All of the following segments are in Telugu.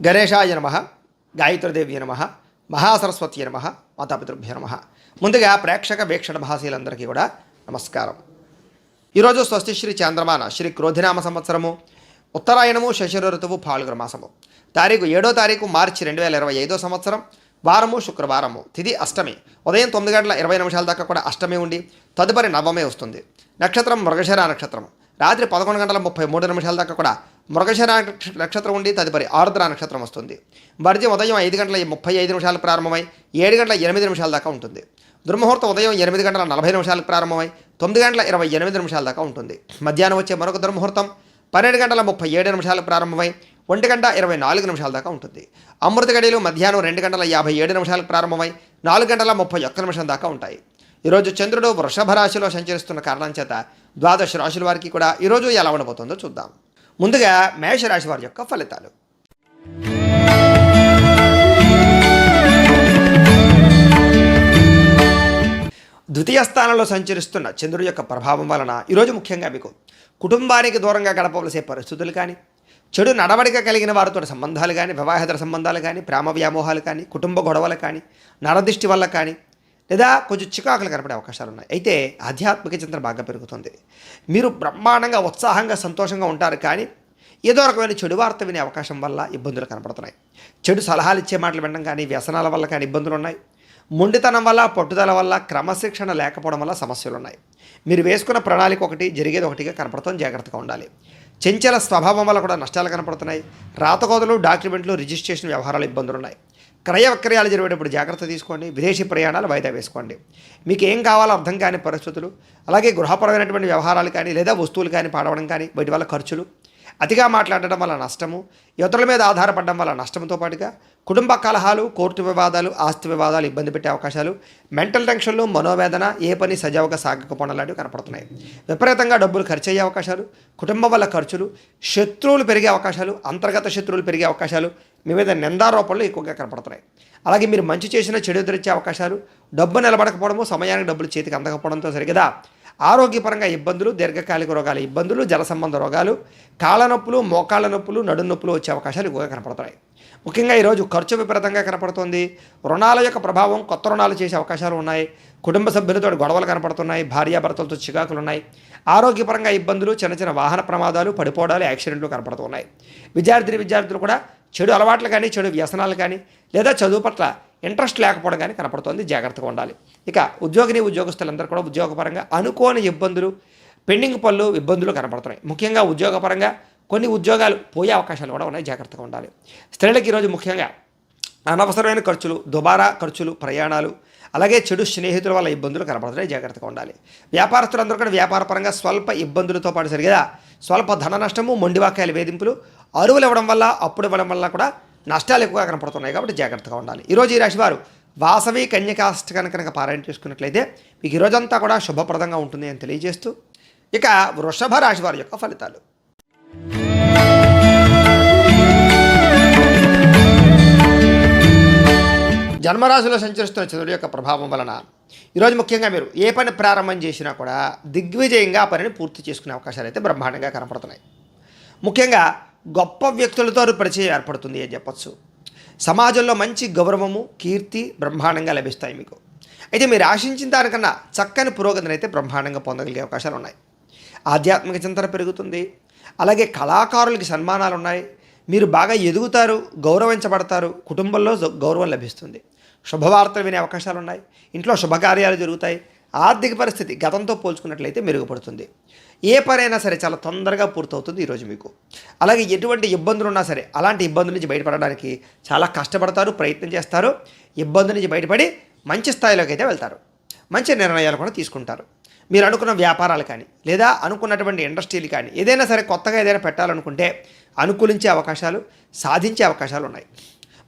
గణేశాయ నమః, గాయత్రీదేవ్య నమః, మహాసరస్వతి నమః, మాతాపితృభ్యో నమః. ముందుగా ప్రేక్షక వీక్షణ భాషలందరికీ కూడా నమస్కారం. ఈరోజు స్వస్తి శ్రీ చాంద్రమాన శ్రీ క్రోధినామ సంవత్సరము ఉత్తరాయణము శశిర ఋతువు ఫాల్గుణ మాసము తారీఖు 7వ తారీఖు మార్చి 2025 సంవత్సరం వారము శుక్రవారము తిథి అష్టమి ఉదయం 9:20 దాకా కూడా అష్టమి ఉండి తదుపరి నవమే వస్తుంది. నక్షత్రం మృగశిర నక్షత్రం రాత్రి 11:33 దాకా కూడా మృగశిర నక్షత్రం ఉండి తదుపరి ఆరుద్ర నక్షత్రం వస్తుంది. వర్జ్యం ఉదయం 5:35 ప్రారంభమై 7:08 దాకా ఉంటుంది. దుర్ముహూర్తం ఉదయం 8:40 ప్రారంభమై 9:28 దాకా ఉంటుంది. మధ్యాహ్నం వచ్చే మరొక దుర్ముహూర్తం 12:37 ప్రారంభమై 1:24 దాకా ఉంటుంది. అమృత గడియలు మధ్యాహ్నం 2:57 ప్రారంభమై 4:31 దాకా ఉంటాయి. ఈరోజు చంద్రుడు వృషభ రాశిలో సంచరిస్తున్న కారణం చేత ద్వాదశ రాశుల వారికి కూడా ఈరోజు ఎలా ఉండబోతుందో చూద్దాం. ముందుగా మేషరాశి వారి యొక్క ఫలితాలు. ద్వితీయ స్థానంలో సంచరిస్తున్న చంద్రుడి యొక్క ప్రభావం వలన ఈరోజు ముఖ్యంగా మీకు కుటుంబానికి దూరంగా గడపవలసే పరిస్థితులు కానీ, చెడు నడవడిక కలిగిన వారితో సంబంధాలు కానీ, వివాహేతర సంబంధాలు కానీ, ప్రేమ వ్యామోహాలు కానీ, కుటుంబ గొడవలు కానీ, నరదిష్టి వల్ల కానీ, లేదా కొంచెం చికాకులు కనపడే అవకాశాలు ఉన్నాయి. అయితే ఆధ్యాత్మిక చింతన బాగా పెరుగుతుంది. మీరు బ్రహ్మాండంగా ఉత్సాహంగా సంతోషంగా ఉంటారు. కానీ ఏదో రకమైన చెడు వార్త వినే అవకాశం వల్ల ఇబ్బందులు కనపడుతున్నాయి. చెడు సలహాలు ఇచ్చే మాటలు వినడం కానీ, వ్యసనాల వల్ల కానీ ఇబ్బందులు ఉన్నాయి. మొండితనం వల్ల, పట్టుదల వల్ల, క్రమశిక్షణ లేకపోవడం వల్ల సమస్యలు ఉన్నాయి. మీరు వేసుకున్న ప్రణాళిక ఒకటి, జరిగేది ఒకటిగా కనపడుతుంది. జాగ్రత్తగా ఉండాలి. చంచల స్వభావం వల్ల కూడా నష్టాలు కనపడుతున్నాయి. రాతకోతలు, డాక్యుమెంట్లు, రిజిస్ట్రేషన్ వ్యవహారాలు ఇబ్బందులు ఉన్నాయి. క్రయ విక్రయాలు జరిగేటప్పుడు జాగ్రత్త తీసుకోండి. విదేశీ ప్రయాణాలు వాయిదా వేసుకోండి. మీకు ఏం కావాలో అర్థం కాని పరిస్థితులు, అలాగే గృహపరమైనటువంటి వ్యవహారాలు కానీ, లేదా వస్తువులు కానీ పాడవడం కానీ, వీటి వల్ల ఖర్చులు, అతిగా మాట్లాడడం వల్ల నష్టము, ఇతరుల మీద ఆధారపడడం వల్ల నష్టంతో పాటుగా కుటుంబ కలహాలు, కోర్టు వివాదాలు, ఆస్తి వివాదాలు ఇబ్బంది పెట్టే అవకాశాలు, మెంటల్ టెన్షన్లు, మనోవేదన, ఏ పని సజావుగా సాగకపోవడం లాంటివి కనపడుతున్నాయి. విపరీతంగా డబ్బులు ఖర్చు అయ్యే అవకాశాలు, కుటుంబం వల్ల ఖర్చులు, శత్రువులు పెరిగే అవకాశాలు, అంతర్గత శత్రువులు పెరిగే అవకాశాలు, మీ మీద నిందారోపణలు ఎక్కువగా కనపడుతున్నాయి. అలాగే మీరు మంచి చేసిన చెడు ఎదురిచ్చే అవకాశాలు, డబ్బు నిలబడకపోవడము, సమయానికి డబ్బులు చేతికి అందకపోవడంతో సరిగదా ఆరోగ్యపరంగా ఇబ్బందులు, దీర్ఘకాలిక రోగాల ఇబ్బందులు, జల సంబంధ రోగాలు, కాళ్ళ నొప్పులు, మోకాళ్ళ నొప్పులు, నడు నొప్పులు వచ్చే అవకాశాలు ఎక్కువగా కనపడుతున్నాయి. ముఖ్యంగా ఈరోజు ఖర్చు విపరీతంగా కనపడుతుంది. రుణాల యొక్క ప్రభావం, కొత్త రుణాలు చేసే అవకాశాలు ఉన్నాయి. కుటుంబ సభ్యులతో గొడవలు కనపడుతున్నాయి. భార్యాభర్తలతో చికాకులు ఉన్నాయి. ఆరోగ్యపరంగా ఇబ్బందులు, చిన్న చిన్న వాహన ప్రమాదాలు, పడిపోవడాలు, యాక్సిడెంట్లు కనపడుతున్నాయి. విద్యార్థులు కూడా చెడు అలవాట్లు కానీ, చెడు వ్యసనాలు కానీ, లేదా చదువు పట్ల ఇంట్రెస్ట్ లేకపోవడం కానీ కనపడుతుంది. జాగ్రత్తగా ఉండాలి. ఇక ఉద్యోగస్తులందరూ కూడా ఉద్యోగపరంగా అనుకోని ఇబ్బందులు, పెండింగ్ పనులు, ఇబ్బందులు కనపడుతున్నాయి. ముఖ్యంగా ఉద్యోగపరంగా కొన్ని ఉద్యోగాలు పోయే అవకాశాలు కూడా ఉన్నాయి. జాగ్రత్తగా ఉండాలి. స్త్రీలకు ఈరోజు ముఖ్యంగా అనవసరమైన ఖర్చులు, దుబారా ఖర్చులు, ప్రయాణాలు, అలాగే చెడు స్నేహితుల వల్ల ఇబ్బందులు కనపడుతున్నాయి. జాగ్రత్తగా ఉండాలి. వ్యాపారస్తులందరూ కూడా వ్యాపారపరంగా స్వల్ప ఇబ్బందులతో పాటు సరిగా స్వల్ప ధన నష్టము, మొండివాక్యాల వేధింపులు, అరువులు ఇవ్వడం వల్ల, అప్పుడు ఇవ్వడం వల్ల కూడా నష్టాలు ఎక్కువగా కనపడుతున్నాయి. కాబట్టి జాగ్రత్తగా ఉండాలి. ఈరోజు ఈ రాశివారు వాసవి కన్యకాష్టకాన్ని కనుక పారాయణ చేసుకున్నట్లయితే మీకు ఈరోజంతా కూడా శుభప్రదంగా ఉంటుంది అని తెలియజేస్తూ, ఇక వృషభ రాశి వారి యొక్క ఫలితాలు. జన్మరాశిలో సంచరిస్తున్న చంద్రుడి యొక్క ప్రభావం వలన ఈరోజు ముఖ్యంగా మీరు ఏ పని ప్రారంభం చేసినా కూడా దిగ్విజయంగా ఆ పనిని పూర్తి చేసుకునే అవకాశాలు అయితే బ్రహ్మాండంగా కనపడుతున్నాయి. ముఖ్యంగా గొప్ప వ్యక్తులతో పరిచయం ఏర్పడుతుంది అని చెప్పచ్చు. సమాజంలో మంచి గౌరవము, కీర్తి బ్రహ్మాండంగా లభిస్తాయి మీకు. అయితే మీరు ఆశించిన దానికన్నా చక్కని పురోగతిని అయితే బ్రహ్మాండంగా పొందగలిగే అవకాశాలు ఉన్నాయి. ఆధ్యాత్మిక చింతన పెరుగుతుంది. అలాగే కళాకారులకి సన్మానాలు ఉన్నాయి. మీరు బాగా ఎదుగుతారు, గౌరవించబడతారు. కుటుంబంలో గౌరవం లభిస్తుంది. శుభవార్తలు వినే అవకాశాలు ఉన్నాయి. ఇంట్లో శుభకార్యాలు జరుగుతాయి. ఆర్థిక పరిస్థితి గతంతో పోల్చుకున్నట్లయితే మెరుగుపడుతుంది. ఏ పనైనా సరే చాలా తొందరగా పూర్తవుతుంది ఈరోజు మీకు. అలాగే ఎటువంటి ఇబ్బందులు ఉన్నా సరే అలాంటి ఇబ్బందుల నుంచి బయటపడడానికి చాలా కష్టపడతారు, ప్రయత్నం చేస్తారు. ఇబ్బందుల నుంచి బయటపడి మంచి స్థాయిలోకి అయితే వెళ్తారు. మంచి నిర్ణయాలు కూడా తీసుకుంటారు. మీరు అనుకున్న వ్యాపారాలు కానీ, లేదా అనుకున్నటువంటి ఇండస్ట్రీలు కానీ, ఏదైనా సరే కొత్తగా ఏదైనా పెట్టాలనుకుంటే అనుకూలించే అవకాశాలు, సాధించే అవకాశాలు ఉన్నాయి.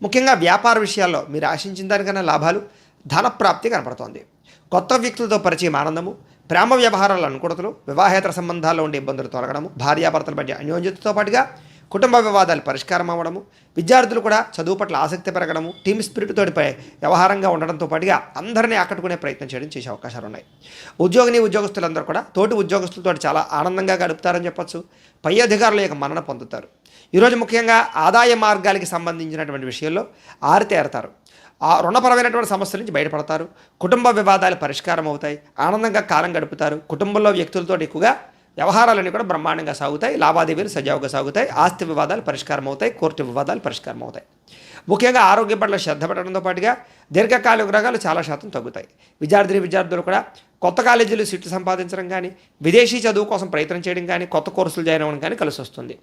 ముఖ్యంగా వ్యాపార విషయాల్లో మీరు ఆశించిన దానికన్నా లాభాలు, ధనప్రాప్తి కనపడుతోంది. కొత్త వ్యక్తులతో పరిచయం, ఆనందము, ప్రేమ వ్యవహారాల అనుకూలతలు, వివాహేతర సంబంధాల్లో ఉండే ఇబ్బందులు తొలగడము, భార్యాభర్తల మధ్య అన్యోన్యతతో పాటుగా కుటుంబ వివాదాలు పరిష్కారం అవ్వడము, విద్యార్థులు కూడా చదువు పట్ల ఆసక్తి పెరగడము, టీమ్ స్పిరిట్ తోటిపై వ్యవహారంగా ఉండడంతో పాటుగా అందరినీ ఆకట్టుకునే ప్రయత్నం చేయడం చేసే అవకాశాలు ఉన్నాయి. ఉద్యోగస్తులందరూ కూడా తోటి ఉద్యోగస్తులతో చాలా ఆనందంగా గడుపుతారని చెప్పొచ్చు. పై అధికారుల యొక్క మన్నన పొందుతారు. ఈరోజు ముఖ్యంగా ఆదాయ మార్గాలకి సంబంధించినటువంటి విషయంలో ఆరితేరతారు. ఆ రుణపరమైనటువంటి సమస్యల నుంచి బయటపడతారు. కుటుంబ వివాదాలు పరిష్కారం అవుతాయి. ఆనందంగా కాలం గడుపుతారు. కుటుంబంలో వ్యక్తులతో ఎక్కువగా వ్యవహారాలన్నీ కూడా బ్రహ్మాండంగా సాగుతాయి. లావాదేవీలు సజావుగా సాగుతాయి. ఆస్తి వివాదాలు పరిష్కారం అవుతాయి. కోర్టు వివాదాలు పరిష్కారం అవుతాయి. ముఖ్యంగా ఆరోగ్యం పట్ల శ్రద్ధ పెట్టడంతో పాటుగా దీర్ఘకాలిక రోగాలు చాలా శాతం తగ్గుతాయి. విద్యార్థులు కూడా కొత్త కాలేజీలు సీట్లు సంపాదించడం కానీ, విదేశీ చదువు కోసం ప్రయత్నం చేయడం కానీ, కొత్త కోర్సులు జాయిన్ అవ్వడం కానీ కలిసి వస్తుంది.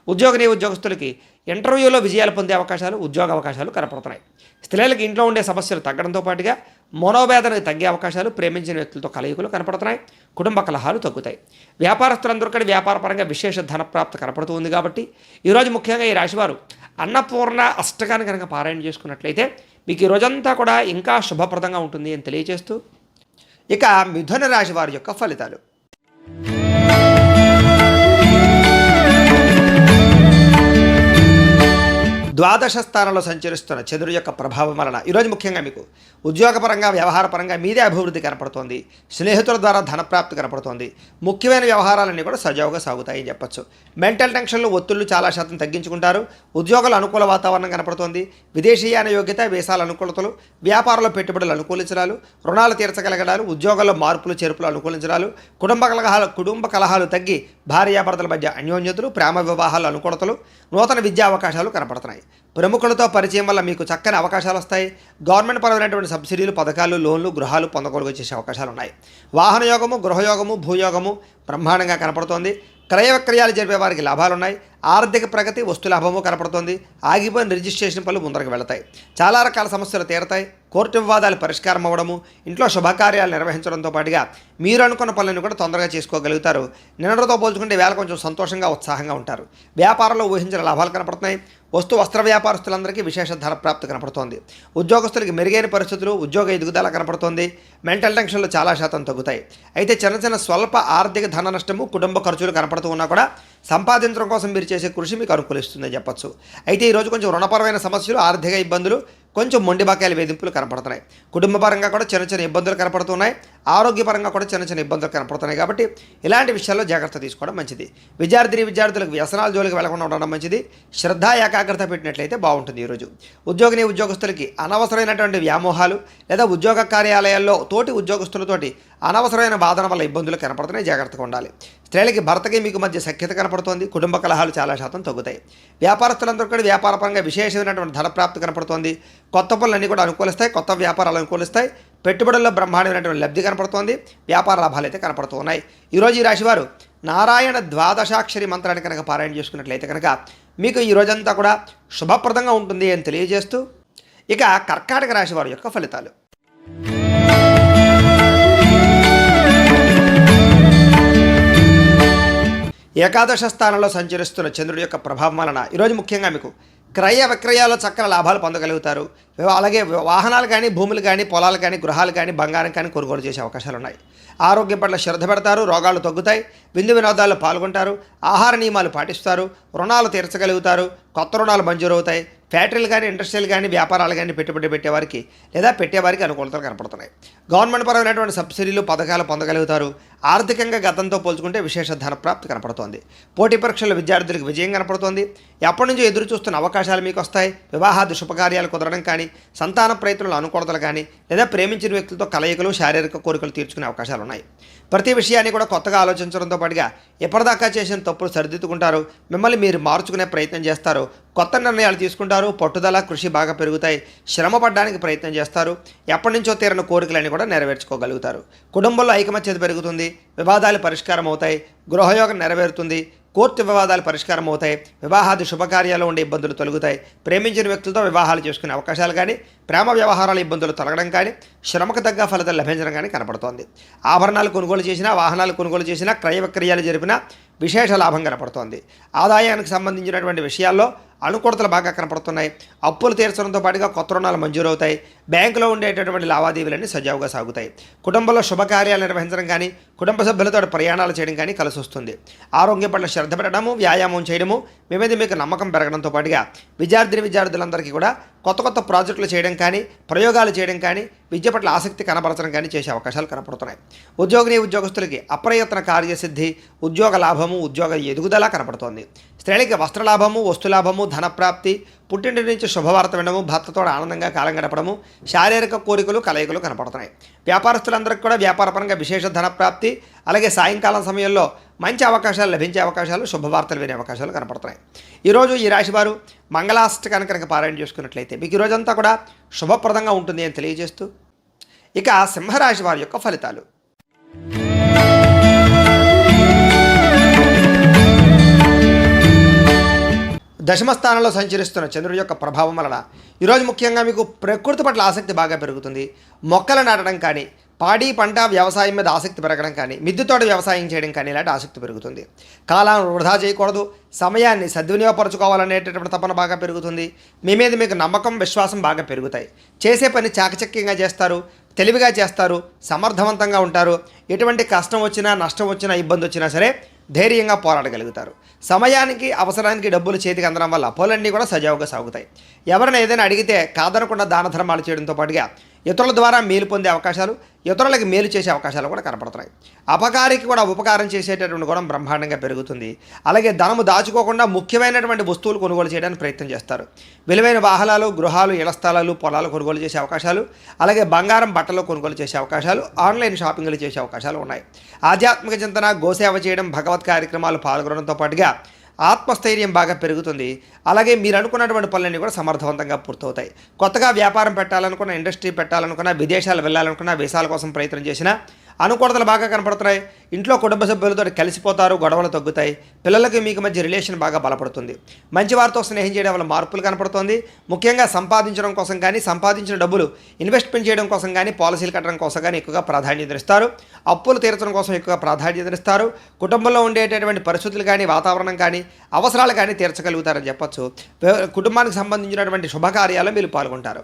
ఉద్యోగస్తులకి ఇంటర్వ్యూలో విజయాలు పొందే అవకాశాలు, ఉద్యోగ అవకాశాలు కనపడుతున్నాయి. స్త్రీలకు ఇంట్లో ఉండే సమస్యలు తగ్గడంతో పాటుగా మనోవేదనకు తగ్గే అవకాశాలు, ప్రేమించిన వ్యక్తులతో కలయికలు కనపడుతున్నాయి. కుటుంబ కలహాలు తగ్గుతాయి. వ్యాపారస్తులందరూ కూడా వ్యాపారపరంగా విశేష ధనప్రాప్తి కనపడుతూ ఉంది. కాబట్టి ఈరోజు ముఖ్యంగా ఈ రాశివారు అన్నపూర్ణ అష్టకాన్ని కనుక పారాయణ చేసుకున్నట్లయితే మీకు ఈ రోజంతా కూడా ఇంకా శుభప్రదంగా ఉంటుంది అని తెలియజేస్తూ, ఇక మిథున రాశి వారి యొక్క ఫలితాలు. ద్వాదశ స్థానంలో సంచరిస్తున్న చంద్రుడి యొక్క ప్రభావం వలన ఈరోజు ముఖ్యంగా మీకు ఉద్యోగపరంగా, వ్యవహారపరంగా మీదే అభివృద్ధి కనపడుతోంది. స్నేహితుల ద్వారా ధనప్రాప్తి కనపడుతోంది. ముఖ్యమైన వ్యవహారాలన్నీ కూడా సజావుగా సాగుతాయని చెప్పొచ్చు. మెంటల్ టెన్షన్లు, ఒత్తిళ్లు చాలా శాతం తగ్గించుకుంటారు. ఉద్యోగాలు అనుకూల వాతావరణం కనపడుతోంది. విదేశీయాన యోగ్యత, వీసాల అనుకూలతలు, వ్యాపారంలో పెట్టుబడులు అనుకూలించడాలు, రుణాలు తీర్చగలగడాలు, ఉద్యోగాల్లో మార్పులు చేర్పులు అనుకూలించడాలు, కుటుంబ కలహాలు తగ్గి భార్యాభర్తల మధ్య అన్యోన్యతలు, ప్రేమ వివాహాలు అనుకూలతలు, నూతన విద్యా అవకాశాలు కనపడుతున్నాయి. ప్రముఖులతో పరిచయం వల్ల మీకు చక్కని అవకాశాలు వస్తాయి. గవర్నమెంట్ పరమైనటువంటి సబ్సిడీలు, పథకాలు, లోన్లు, గృహాలు పొందగలుగు చేసే అవకాశాలు ఉన్నాయి. వాహన యోగము, గృహయోగము, భూయోగము బ్రహ్మాండంగా కనపడుతోంది. క్రయ విక్రయాలు జరిపే వారికి లాభాలున్నాయి. ఆర్థిక ప్రగతి, వస్తులాభము కనపడుతోంది. ఆగిపోయిన రిజిస్ట్రేషన్ పనులు ముందరకు వెళతాయి. చాలా రకాల సమస్యలు తీరతాయి. కోర్టు వివాదాలు పరిష్కారం అవ్వడము, ఇంట్లో శుభకార్యాలు నిర్వహించడంతో పాటుగా మీరు అనుకున్న పనులను కూడా తొందరగా చేసుకోగలుగుతారు. నిన్నటితో పోల్చుకుంటే వేళ కొంచెం సంతోషంగా, ఉత్సాహంగా ఉంటారు. వ్యాపారంలో ఊహించిన లాభాలు కనపడుతున్నాయి. వస్త్ర వ్యాపారస్తులందరికీ విశేష ధనప్రాప్తి కనపడుతోంది. ఉద్యోగస్తులకి మెరుగైన పరిస్థితులు, ఉద్యోగ ఎదుగుదల కనపడుతోంది. మెంటల్ టెన్షన్లు చాలా శాతం తగ్గుతాయి. అయితే చిన్న స్వల్ప ఆర్థిక ధన నష్టము, కుటుంబ ఖర్చులు కనపడుతూ ఉన్నా కూడా సంపాదించడం కోసం మీరు చేసే కృషి మీకు అనుకూలిస్తుందని చెప్పొచ్చు. అయితే ఈరోజు కొంచెం రుణపరమైన సమస్యలు, ఆర్థిక ఇబ్బందులు, కొంచెం మొండి బకాయిల వేధింపులు కనపడుతున్నాయి. కుటుంబపరంగా కూడా చిన్న ఇబ్బందులు కనపడుతున్నాయి. ఆరోగ్యపరంగా కూడా చిన్న ఇబ్బందులు కనపడుతున్నాయి. కాబట్టి ఇలాంటి విషయాల్లో జాగ్రత్త తీసుకోవడం మంచిది. విద్యార్థులకు వ్యసనాల జోలికి వెళ్లకుండా ఉండడం మంచిది. శ్రద్ధ, ఏకాగ్రత పెట్టినట్లయితే బాగుంటుంది. ఈరోజు ఉద్యోగస్తులకి అనవసరమైనటువంటి వ్యామోహాలు లేదా ఉద్యోగ కార్యాలయాల్లో తోటి ఉద్యోగస్తులతోటి అనవసరమైన వాదన వల్ల ఇబ్బందులు కనపడుతున్నాయి. జాగ్రత్తగా ఉండాలి. స్త్రీలకి, భర్తకి మీకు మధ్య సఖ్యత కనపడుతోంది. కుటుంబ కలహాలు చాలా శాతం తగ్గుతాయి. వ్యాపారస్తులందరూ కూడా వ్యాపారపరంగా విశేషమైనటువంటి ధనప్రాప్తి కనపడుతోంది. కొత్త పనులన్నీ కూడా అనుకూలిస్తాయి. కొత్త వ్యాపారాలు అనుకూలిస్తాయి. పెట్టుబడుల్లో బ్రహ్మాండమైనటువంటి లబ్ధి కనపడుతోంది. వ్యాపార లాభాలు అయితే కనపడుతూ ఉన్నాయి. ఈరోజు ఈ రాశివారు నారాయణ ద్వాదశాక్షరి మంత్రాన్ని కనుక పారాయణ చేసుకున్నట్లయితే కనుక మీకు ఈ రోజంతా కూడా శుభప్రదంగా ఉంటుంది అని తెలియజేస్తూ, ఇక కర్కాటక రాశి వారి యొక్క ఫలితాలు. ఏకాదశ స్థానంలో సంచరిస్తున్న చంద్రుడి యొక్క ప్రభావం వలన ఈరోజు ముఖ్యంగా మీకు క్రయ విక్రయాల్లో చక్కని లాభాలు పొందగలుగుతారు. అలాగే వాహనాలు కానీ, భూములు కానీ, పొలాలు కానీ, గృహాలు కానీ, బంగారం కానీ కొనుగోలు చేసే అవకాశాలు ఉన్నాయి. ఆరోగ్యం పట్ల శ్రద్ధ పెడతారు. రోగాలు తగ్గుతాయి. విందు వినోదాల్లో పాల్గొంటారు. ఆహార నియమాలు పాటిస్తారు. రుణాలు తీర్చగలుగుతారు. కొత్త రుణాలు మంజూరవుతాయి. ఫ్యాక్టరీలు కానీ, ఇండస్ట్రీలు కానీ, వ్యాపారాలు కానీ పెట్టుబడి పెట్టేవారికి లేదా పెట్టేవారికి అనుకూలతలు కనపడుతున్నాయి. గవర్నమెంట్ పరమైనటువంటి సబ్సిడీలు, పథకాలు పొందగలుగుతారు. ఆర్థికంగా గతంతో పోల్చుకుంటే విశేష ధనప్రాప్తి కనపడుతోంది. పోటీ పరీక్షల విద్యార్థులకు విజయం కనపడుతోంది. ఎప్పటి నుంచో ఎదురు చూస్తున్న అవకాశాలు మీకు వస్తాయి. వివాహాది శుభకార్యాలు కుదరడం కానీ, సంతాన ప్రయత్నాలు అనుకూలతలు కానీ, లేదా ప్రేమించిన వ్యక్తులతో కలయికలు, శారీరక కోరికలు తీర్చుకునే అవకాశాలు ఉన్నాయి. ప్రతి విషయాన్ని కూడా కొత్తగా ఆలోచించడంతో పాటుగా ఎప్పటిదాకా చేసిన తప్పులు సరిదిద్దుకుంటారు. మిమ్మల్ని మీరు మార్చుకునే ప్రయత్నం చేస్తారు. కొత్త నిర్ణయాలు తీసుకుంటారు. పట్టుదల, కృషి బాగా పెరుగుతాయి. శ్రమ పడడానికి ప్రయత్నం చేస్తారు. ఎప్పటి నుంచో తీరని కోరికలన్నీ కూడా నెరవేర్చుకోగలుగుతారు. కుటుంబంలో ఐకమత్యత పెరుగుతుంది. వివాదాలు పరిష్కారం అవుతాయి. గృహయోగం నెరవేరుతుంది. కోర్టు వివాదాలు పరిష్కారం అవుతాయి. వివాహాది శుభకార్యాలు ఉండే ఇబ్బందులు తొలగుతాయి. ప్రేమించిన వ్యక్తులతో వివాహాలు చేసుకునే అవకాశాలు కానీ, ప్రేమ వ్యవహారాల ఇబ్బందులు తొలగడం కానీ, శ్రమకు తగ్గ ఫలితాలు లభించడం కానీ కనపడుతోంది. ఆభరణాలు కొనుగోలు చేసినా, వాహనాలు కొనుగోలు చేసినా, క్రయ విక్రయాలు జరిపినా విశేష లాభం కనపడుతోంది. ఆదాయానికి సంబంధించినటువంటి విషయాల్లో అనుకూలతలు బాగా కనపడుతున్నాయి. అప్పులు తీర్చడంతో పాటుగా కొత్త రుణాలు మంజూరవుతాయి. బ్యాంకులో ఉండేటటువంటి లావాదేవీలన్నీ సజావుగా సాగుతాయి. కుటుంబంలో శుభకార్యాలు నిర్వహించడం కానీ, కుటుంబ సభ్యులతో ప్రయాణాలు చేయడం కానీ కలిసి వస్తుంది. ఆరోగ్యం పట్ల శ్రద్ధ పెట్టడము, వ్యాయామం చేయడము, మీ మీద మీకు నమ్మకం పెరగడంతో పాటుగా విద్యార్థులందరికీ కూడా కొత్త కొత్త ప్రాజెక్టులు చేయడం కానీ, ప్రయోగాలు చేయడం కానీ, విద్య పట్ల ఆసక్తి కనబరచడం కానీ చేసే అవకాశాలు కనపడుతున్నాయి. ఉద్యోగస్తులకి అప్రయత్న కార్యసిద్ధి, ఉద్యోగ లాభము, ఉద్యోగ ఎదుగుదల కనపడుతోంది. స్త్రీలకి వస్త్రలాభము, వస్తులాభము, ధనప్రాప్తి, పుట్టింటి నుంచి శుభవార్త వినడము, భర్తతో ఆనందంగా కాలం గడపడము, శారీరక కోరికలు, కలయికలు కనపడుతున్నాయి. వ్యాపారస్తులందరికీ కూడా వ్యాపారపరంగా విశేష ధనప్రాప్తి, అలాగే సాయంకాలం సమయంలో మంచి అవకాశాలు లభించే అవకాశాలు, శుభవార్తలు వినే అవకాశాలు కనపడుతున్నాయి. ఈరోజు ఈ రాశివారు మంగళాష్టకాన్ని కనుక పారాయణ చేసుకున్నట్లయితే మీకు ఈరోజంతా కూడా శుభప్రదంగా ఉంటుంది అని తెలియజేస్తూ, ఇక సింహరాశి వారి యొక్క ఫలితాలు. దశమ స్థానంలో సంచరిస్తున్న చంద్రుడి యొక్క ప్రభావం వలన ఈరోజు ముఖ్యంగా మీకు ప్రకృతి పట్ల ఆసక్తి బాగా పెరుగుతుంది. మొక్కలు నాటడం కానీ, పాడి పంట వ్యవసాయం మీద ఆసక్తి పెరగడం కానీ, మిద్దెతోట వ్యవసాయం చేయడం కానీ ఇలాంటి ఆసక్తి పెరుగుతుంది. కాలాన్ని వృధా చేయకూడదు, సమయాన్ని సద్వినియోగపరచుకోవాలనేటటువంటి తపన బాగా పెరుగుతుంది. మీ మీద మీకు నమ్మకం, విశ్వాసం బాగా పెరుగుతాయి. చేసే పని చాకచక్యంగా చేస్తారు, తెలివిగా చేస్తారు, సమర్థవంతంగా ఉంటారు. ఎటువంటి కష్టం వచ్చినా, నష్టం వచ్చినా, ఇబ్బంది వచ్చినా సరే ధైర్యంగా పోరాడగలుగుతారు. సమయానికి, అవసరానికి డబ్బులు చేతికి అందడం వల్ల పనులన్నీ కూడా సజావుగా సాగుతాయి. ఎవరైనా ఏదైనా అడిగితే కాదనకుండా దాన ధర్మాలు చేయడంతో పాటుగా ఇతరుల ద్వారా మేలు పొందే అవకాశాలు, ఇతరులకు మేలు చేసే అవకాశాలు కూడా కనపడుతున్నాయి. అపకారికి కూడా ఉపకారం చేసేటటువంటి గుణం బ్రహ్మాండంగా పెరుగుతుంది. అలాగే ధనము దాచుకోకుండా ముఖ్యమైనటువంటి వస్తువులు కొనుగోలు చేయడానికి ప్రయత్నం చేస్తారు. విలువైన వాహనాలు, గృహాలు, ఇళ్ల స్థలాలు, పొలాలు కొనుగోలు చేసే అవకాశాలు, అలాగే బంగారం, బట్టలు కొనుగోలు చేసే అవకాశాలు, ఆన్లైన్ షాపింగ్లు చేసే అవకాశాలు ఉన్నాయి. ఆధ్యాత్మిక చింతన, గోసేవ చేయడం, భగవత్ కార్యక్రమాలు పాల్గొనడంతో పాటుగా ఆత్మస్థైర్యం బాగా పెరుగుతుంది. అలాగే మీరు అనుకున్నటువంటి పనులన్నీ కూడా సమర్థవంతంగా పూర్తవుతాయి. కొత్తగా వ్యాపారం పెట్టాలనుకున్న, ఇండస్ట్రీ పెట్టాలనుకున్న, విదేశాలు వెళ్ళాలనుకున్న, వీసాల కోసం ప్రయత్నం చేసినా అనుకూలతలు బాగా కనపడుతున్నాయి. ఇంట్లో కుటుంబ సభ్యులతో కలిసిపోతారు, గొడవలు తగ్గుతాయి. పిల్లలకి మీకు మధ్య రిలేషన్ బాగా బలపడుతుంది. మంచి వారితో స్నేహం చేయడం వల్ల మార్పులు కనపడుతుంది. ముఖ్యంగా సంపాదించడం కోసం కానీ, సంపాదించిన డబ్బులు ఇన్వెస్ట్మెంట్ చేయడం కోసం కానీ, పాలసీలు కట్టడం కోసం కానీ ఎక్కువగా ప్రాధాన్యత ఇస్తారు. అప్పులు తీర్చడం కోసం ఎక్కువగా ప్రాధాన్యత ఇస్తారు. కుటుంబంలో ఉండేటటువంటి పరిస్థితులు కానీ, వాతావరణం కానీ, అవసరాలు కానీ తీర్చగలుగుతారని చెప్పొచ్చు. కుటుంబానికి సంబంధించినటువంటి శుభకార్యాలు మీరు పాల్గొంటారు.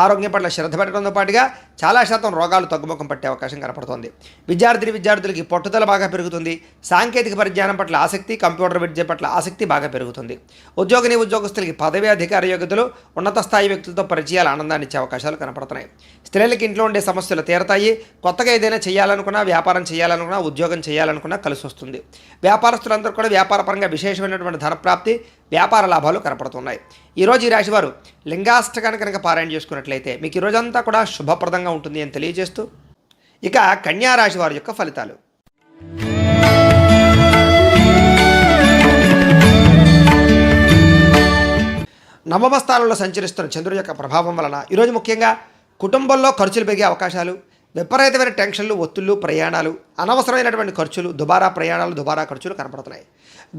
ఆరోగ్యం పట్ల శ్రద్ధ పెట్టడంతో పాటుగా చాలా శాతం రోగాలు తగ్గుముఖం పట్టే అవకాశం కనపడుతుంది. విద్యార్థులకి పట్టుదల బాగా పెరుగుతుంది. సాంకేతిక పరిజ్ఞానం పట్ల ఆసక్తి, కంప్యూటర్ విద్య పట్ల ఆసక్తి బాగా పెరుగుతుంది. ఉద్యోగస్తులకి పదవి, అధికార యోగ్యతలు, ఉన్నత స్థాయి వ్యక్తులతో పరిచయాలు ఆనందాన్ని ఇచ్చే అవకాశాలు కనపడుతున్నాయి. స్త్రీలకి ఇంట్లో ఉండే సమస్యలు తీరతాయి. కొత్తగా ఏదైనా చేయాలనుకున్నా, వ్యాపారం చేయాలనుకున్నా, ఉద్యోగం చేయాలనుకున్నా కలిసి వస్తుంది. వ్యాపారస్తులందరూ కూడా వ్యాపారపరంగా విశేషమైనటువంటి ధనప్రాప్తి, వ్యాపార లాభాలు కనపడుతున్నాయి. ఈరోజు ఈ రాశివారు లింగాష్టకాన్ని కనుక పారాయణ చేసుకున్నట్లయితే మీకు ఈరోజంతా కూడా శుభప్రదంగా ఉంటుంది అని తెలియజేస్తూ, ఇక కన్యా రాశి వారి యొక్క ఫలితాలు. నవమ స్థానంలో సంచరిస్తున్న చంద్రుడి యొక్క ప్రభావం వలన ఈరోజు ముఖ్యంగా కుటుంబంలో ఖర్చులు పెరిగే అవకాశాలు, విపరీతమైన టెన్షన్లు, ఒత్తిళ్లు, ప్రయాణాలు, అనవసరమైనటువంటి ఖర్చులు, దుబారా ప్రయాణాలు, దుబారా ఖర్చులు కనపడుతున్నాయి.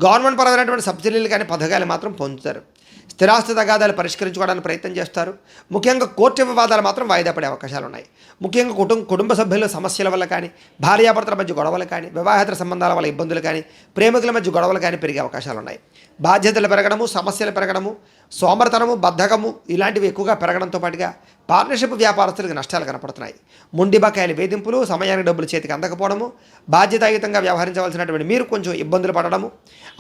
గవర్నమెంట్ పరమైనటువంటి సబ్సిడీలు కానీ, పథకాలు మాత్రం పొందుతారు. స్థిరాస్తి తగాదాలు పరిష్కరించుకోవడానికి ప్రయత్నం చేస్తారు. ముఖ్యంగా కోర్టు వివాదాలు మాత్రం వాయిదా పడే అవకాశాలు ఉన్నాయి. ముఖ్యంగా కుటుంబ సభ్యుల సమస్యల వల్ల కానీ, భార్యాభర్తల మధ్య గొడవలు కానీ, వివాహేతర సంబంధాల వల్ల ఇబ్బందులు కానీ, ప్రేమికుల మధ్య గొడవలు కానీ పెరిగే అవకాశాలు ఉన్నాయి. బాధ్యతలు పెరగడము, సమస్యలు పెరగడము, సోమరతనము, బద్ధకము ఇలాంటివి ఎక్కువగా పెరగడంతో పాటుగా పార్ట్నర్షిప్ వ్యాపారస్తులకు నష్టాలు కనపడుతున్నాయి. మొండి బకాయిల వేధింపులు, సమయానికి డబ్బులు చేతికి అందకపోవడము, బాధ్యతాయుతంగా వ్యవహరించవలసినటువంటి మీరు కొంచెం ఇబ్బందులు పడడము,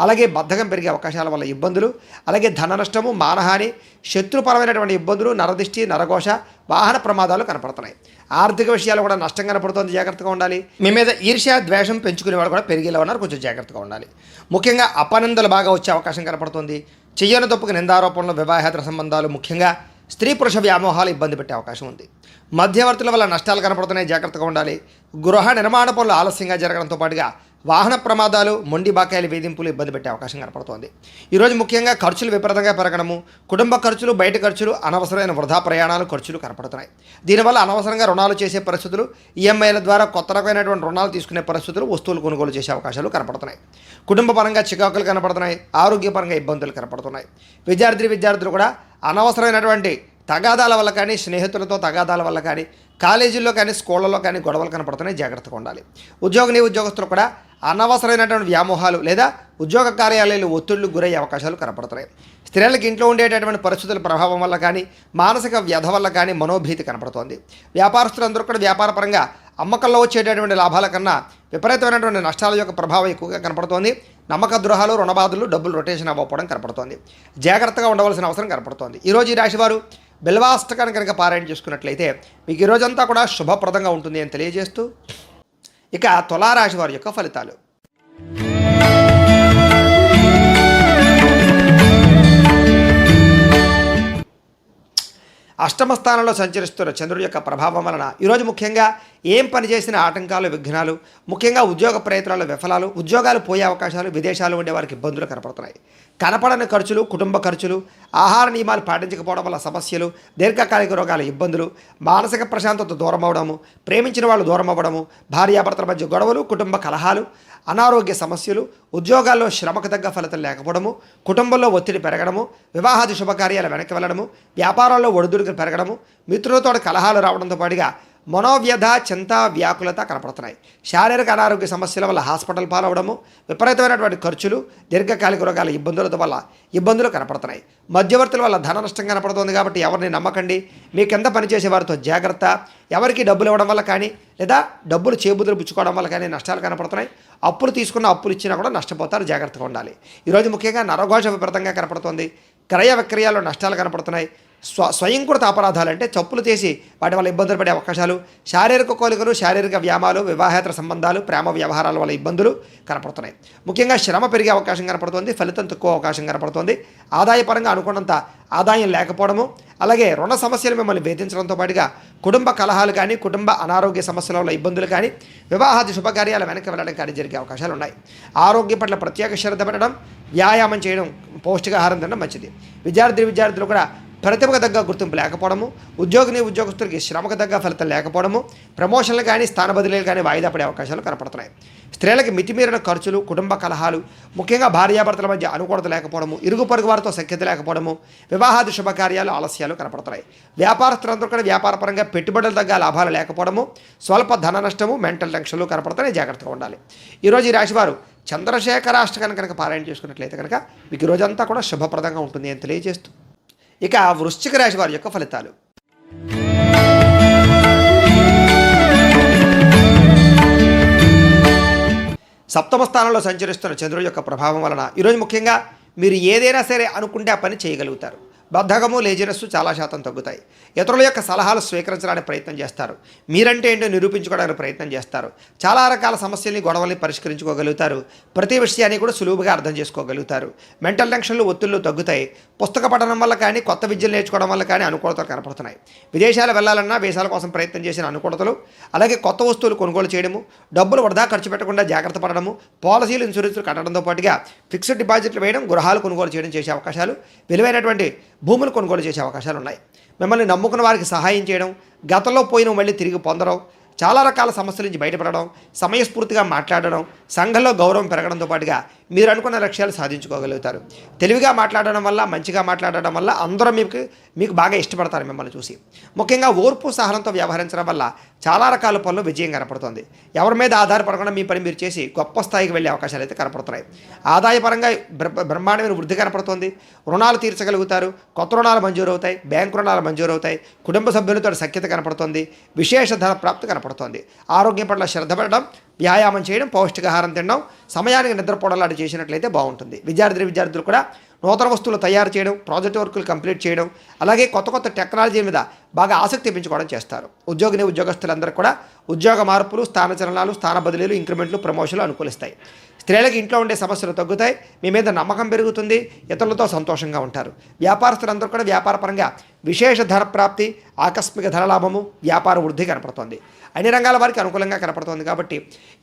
అలాగే బద్ధకం పెరిగే అవకాశాల వల్ల ఇబ్బందులు, అలాగే ధన నష్టము, మానహాని, శత్రుపరమైనటువంటి ఇబ్బందులు, నరదిష్టి, నరఘోష, వాహన ప్రమాదాలు కనపడుతున్నాయి. ఆర్థిక విషయాలు కూడా నష్టం కనపడుతుంది, జాగ్రత్తగా ఉండాలి. మీ మీద ఈర్ష్య, ద్వేషం పెంచుకునే వాళ్ళు కూడా పెరిగేలా ఉన్నారు, కొంచెం జాగ్రత్తగా ఉండాలి. ముఖ్యంగా అపనిందలు బాగా వచ్చే అవకాశం కనపడుతుంది. చెయ్యని తప్పుకు నిందారోపణలు, వివాహేతర సంబంధాలు, ముఖ్యంగా స్త్రీ పురుష వ్యామోహాలు ఇబ్బంది పెట్టే అవకాశం ఉంది. మధ్యవర్తుల వల్ల నష్టాలు కనపడుతున్నాయి, జాగ్రత్తగా ఉండాలి. గృహ నిర్మాణ పనులు ఆలస్యంగా జరగడంతో పాటుగా వాహన ప్రమాదాలు, మొండి బాకాయల వేధింపులు ఇబ్బంది పెట్టే అవకాశం కనపడుతోంది. ఈరోజు ముఖ్యంగా ఖర్చులు విపరీతంగా పెరగడము, కుటుంబ ఖర్చులు, బయట ఖర్చులు, అనవసరమైన వృధా ప్రయాణాలు, ఖర్చులు కనపడుతున్నాయి. దీనివల్ల అనవసరంగా రుణాలు చేసే పరిస్థితులు, ఈఎంఐల ద్వారా కొత్త రకమైనటువంటి రుణాలు తీసుకునే పరిస్థితులు, వస్తువులు కొనుగోలు చేసే అవకాశాలు కనపడుతున్నాయి. కుటుంబ పరంగా చికాకులు కనపడుతున్నాయి, ఆరోగ్యపరంగా ఇబ్బందులు కనపడుతున్నాయి. విద్యార్థులు కూడా అనవసరమైనటువంటి తగాదాల వల్ల కానీ, స్నేహితులతో తగాదాల వల్ల కానీ, కాలేజీల్లో కానీ, స్కూళ్ళలో కానీ గొడవలు కనపడుతున్నాయి, జాగ్రత్తగా ఉండాలి. ఉద్యోగస్తులు కూడా అనవసరమైనటువంటి వ్యామోహాలు లేదా ఉద్యోగ కార్యాలయాలు ఒత్తిళ్లు గురయ్యే అవకాశాలు కనపడుతున్నాయి. స్త్రీలకు ఇంట్లో ఉండేటటువంటి పరిస్థితుల ప్రభావం వల్ల కానీ మానసిక వ్యధ వల్ల కానీ మనోభీతి కనపడుతోంది. వ్యాపారస్తులందరూ కూడా వ్యాపారపరంగా అమ్మకంలో వచ్చేటటువంటి లాభాల కన్నా విపరీతమైనటువంటి నష్టాల యొక్క ప్రభావం ఎక్కువగా కనపడుతోంది. నమ్మక ద్రోహాలు, రుణబాధలు, డబ్బులు రొటేషన్ అవ్వకపోవడం కనపడుతోంది. జాగ్రత్తగా ఉండవలసిన అవసరం కనపడుతోంది. ఈరోజు ఈ రాశివారు బిల్వాష్టకాన్ని కనుక పారాయణ చేసుకున్నట్లయితే మీకు ఈ రోజంతా కూడా శుభప్రదంగా ఉంటుంది అని తెలియజేస్తూ ఇక తులారాశి వారి యొక్క ఫలితాలు. అష్టమ స్థానంలో సంచరిస్తున్న చంద్రుడి యొక్క ప్రభావం వలన ఈరోజు ముఖ్యంగా ఏం పని చేసిన ఆటంకాలు, విఘ్నాలు, ముఖ్యంగా ఉద్యోగ ప్రయత్నాలు విఫలాలు, ఉద్యోగాలు పోయే అవకాశాలు, విదేశాలు ఉండే వారికి ఇబ్బందులు కనపడుతున్నాయి. కనపడని ఖర్చులు, కుటుంబ ఖర్చులు, ఆహార నియమాలు పాటించకపోవడం వల్ల సమస్యలు, దీర్ఘకాలిక రోగాల ఇబ్బందులు, మానసిక ప్రశాంతత దూరం అవ్వడము, ప్రేమించిన వాళ్ళు దూరం అవ్వడము, భార్యాభర్తల మధ్య గొడవలు, కుటుంబ కలహాలు, అనారోగ్య సమస్యలు, ఉద్యోగాల్లో శ్రమకు తగ్గ ఫలితం లేకపోవడము, కుటుంబంలో ఒత్తిడి పెరగడము, వివాహాది శుభకార్యాలు వెనక్కి వెళ్ళడము, వ్యాపారాల్లో ఒడిదుడుకులు పెరగడము, మిత్రులతో కలహాలు రావడంతో పాటుగా మనోవ్యధ, చింత, వ్యాకులత కనపడుతున్నాయి. శారీరక అనారోగ్య సమస్యల వల్ల హాస్పిటల్ పాలవడము, విపరీతమైనటువంటి ఖర్చులు, దీర్ఘకాలిక రోగాల ఇబ్బందుల వల్ల ఇబ్బందులు కనపడుతున్నాయి. మధ్యవర్తుల వల్ల ధన నష్టం కనపడుతుంది. కాబట్టి ఎవరిని నమ్మకండి. మీ కింద పనిచేసే వారితో జాగ్రత్త. ఎవరికి డబ్బులు ఇవ్వడం వల్ల కానీ లేదా డబ్బులు చేబుదులు పుచ్చుకోవడం వల్ల కానీ నష్టాలు కనపడుతున్నాయి. అప్పులు తీసుకున్న అప్పులు ఇచ్చినా కూడా నష్టపోతారు. జాగ్రత్తగా ఉండాలి. ఈరోజు ముఖ్యంగా నరఘోష విపరీతంగా కనపడుతుంది. క్రయ విక్రయాల్లో నష్టాలు కనపడుతున్నాయి. స్వయంకృత అపరాధాలు అంటే చప్పులు చేసి వాటి వల్ల ఇబ్బందులు పడే అవకాశాలు, శారీరక కోరికలు, శారీరక వ్యాయామాలు, వివాహేతర సంబంధాలు, ప్రేమ వ్యవహారాల వల్ల ఇబ్బందులు కనపడుతున్నాయి. ముఖ్యంగా శ్రమ పెరిగే అవకాశం కనపడుతుంది. ఫలితం తక్కువ అవకాశం కనపడుతుంది. ఆదాయపరంగా అనుకున్నంత ఆదాయం లేకపోవడము, అలాగే రుణ సమస్యలు మిమ్మల్ని వేధించడంతో పాటుగా కుటుంబ కలహాలు కానీ, కుటుంబ అనారోగ్య సమస్యల వల్ల ఇబ్బందులు కానీ, వివాహాది శుభకార్యాలు వెనక్కి వెళ్ళడం కానీ జరిగే అవకాశాలు ఉన్నాయి. ఆరోగ్యం పట్ల ప్రత్యేక శ్రద్ధ పెట్టడం, వ్యాయామం చేయడం, పౌష్టికాహారం తినడం మంచిది. విద్యార్థులు కూడా ప్రతిభకు తగ్గ గుర్తింపు లేకపోవడము, ఉద్యోగస్తులకి శ్రమకు తగ్గ ఫలితం లేకపోవడము, ప్రమోషన్లు కానీ స్థాన బదిలీలు కానీ వాయిదా పడే అవకాశాలు కనపడుతున్నాయి. స్త్రీలకు మితిమీరిన ఖర్చులు, కుటుంబ కలహాలు, ముఖ్యంగా భార్యాభర్తల మధ్య అనుకూలత లేకపోవడము, ఇరుగు పొరుగు వారితో సఖ్యత లేకపోవడము, వివాహాది శుభకార్యాలు ఆలస్యాలు కనపడుతున్నాయి. వ్యాపారస్తులందరూ కూడా వ్యాపారపరంగా పెట్టుబడులు తగ్గ లాభాలు లేకపోవడము, స్వల్ప ధన నష్టము, మెంటల్ టెన్షన్లు కనపడుతున్నాయి. జాగ్రత్తగా ఉండాలి. ఈరోజు ఈ రాశివారు చంద్రశేఖరాష్టకాన్ని కనుక పారాయణ చేసుకున్నట్లయితే కనుక మీకు ఈ రోజంతా కూడా శుభప్రదంగా ఉంటుంది అని తెలియజేస్తూ ఇక వృశ్చిక రాశి వారి యొక్క ఫలితాలు. సప్తమ స్థానంలో సంచరిస్తున్న చంద్రుడి యొక్క ప్రభావం వలన ఈరోజు ముఖ్యంగా మీరు ఏదైనా సరే అనుకుంటే ఆ పని చేయగలుగుతారు. బద్ధకము, లేజినెస్ చాలా శాతం తగ్గుతాయి. ఇతరుల యొక్క సలహాలు స్వీకరించడానికి ప్రయత్నం చేస్తారు. మీరంటే ఏంటో నిరూపించుకోవడానికి ప్రయత్నం చేస్తారు. చాలా రకాల సమస్యల్ని, గొడవల్ని పరిష్కరించుకోగలుగుతారు. ప్రతి విషయాన్ని కూడా సులువుగా అర్థం చేసుకోగలుగుతారు. మెంటల్ టెన్షన్లు, ఒత్తిళ్లు తగ్గుతాయి. పుస్తక పఠనం వల్ల కానీ, కొత్త విద్యలు నేర్చుకోవడం వల్ల కానీ అనుకూలతలు కనపడుతున్నాయి. విదేశాలు వెళ్ళాలన్నా వీసాల కోసం ప్రయత్నం చేసిన అనుకూలతలు, అలాగే కొత్త వస్తువులు కొనుగోలు చేయడము, డబ్బులు వృధా ఖర్చు పెట్టకుండా జాగ్రత్త పడడము, పాలసీలు, ఇన్సూరెన్స్లు కట్టడంతో పాటుగా ఫిక్స్డ్ డిపాజిట్లు వేయడం, గృహాలు కొనుగోలు చేయడం చేసే అవకాశాలు, విలువైనటువంటి భూములు కొనుగోలు చేసే అవకాశాలు ఉన్నాయి. మిమ్మల్ని నమ్ముకున్న వారికి సహాయం చేయడం, గతంలో పోయిన మళ్ళీ తిరిగి పొందడం, చాలా రకాల సమస్యల నుంచి బయటపడడం, సమయస్ఫూర్తిగా మాట్లాడడం, సంఘంలో గౌరవం పెరగడంతో పాటుగా మీరు అనుకున్న లక్ష్యాలు సాధించుకోగలుగుతారు. తెలివిగా మాట్లాడడం వల్ల, మంచిగా మాట్లాడడం వల్ల అందరూ మీకు బాగా ఇష్టపడతారు మిమ్మల్ని చూసి. ముఖ్యంగా ఓర్పు, సహనంతో వ్యవహరించడం వల్ల చాలా రకాల పనులు విజయం కనపడుతుంది. ఎవరి మీద ఆధారపడకుండా మీ పని మీరు చేసి గొప్ప స్థాయికి వెళ్ళే అవకాశాలు అయితే కనపడుతున్నాయి. ఆదాయపరంగా బ్రహ్మాండమైన వృద్ధి కనపడుతుంది. రుణాలు తీర్చగలుగుతారు. కొత్త రుణాలు మంజూరు అవుతాయి. బ్యాంకు రుణాలు మంజూరు అవుతాయి. కుటుంబ సభ్యులతో సఖ్యత కనపడుతుంది. విశేష ధన ప్రాప్తి కనపడుతుంది. ఆరోగ్యం పట్ల శ్రద్ధ పెట్టడం, వ్యాయామం చేయడం, పౌష్టికాహారం తినడం, సమయానికి నిద్రపోవడం లాంటి చేసినట్లయితే బాగుంటుంది. విద్యార్థులు కూడా నూతన వస్తువులు తయారు చేయడం, ప్రాజెక్ట్ వర్కులు కంప్లీట్ చేయడం, అలాగే కొత్త టెక్నాలజీ మీద బాగా ఆసక్తి పెంచుకోవడం చేస్తారు. ఉద్యోగస్తులందరూ కూడా ఉద్యోగ మార్పులు, స్థానచలనాలు, స్థాన బదిలీలు, ఇంక్రిమెంట్లు, ప్రమోషన్లు అనుకూలిస్తాయి. స్త్రీలకు ఇంట్లో ఉండే సమస్యలు తగ్గుతాయి. మీ మీద నమ్మకం పెరుగుతుంది. ఇతరులతో సంతోషంగా ఉంటారు. వ్యాపారస్తులందరూ కూడా వ్యాపారపరంగా విశేష ధన ప్రాప్తి, ఆకస్మిక ధనలాభము, వ్యాపార వృద్ధి కనపడుతుంది. అన్ని రంగాల వారికి అనుకూలంగా కనపడుతుంది. కాబట్టి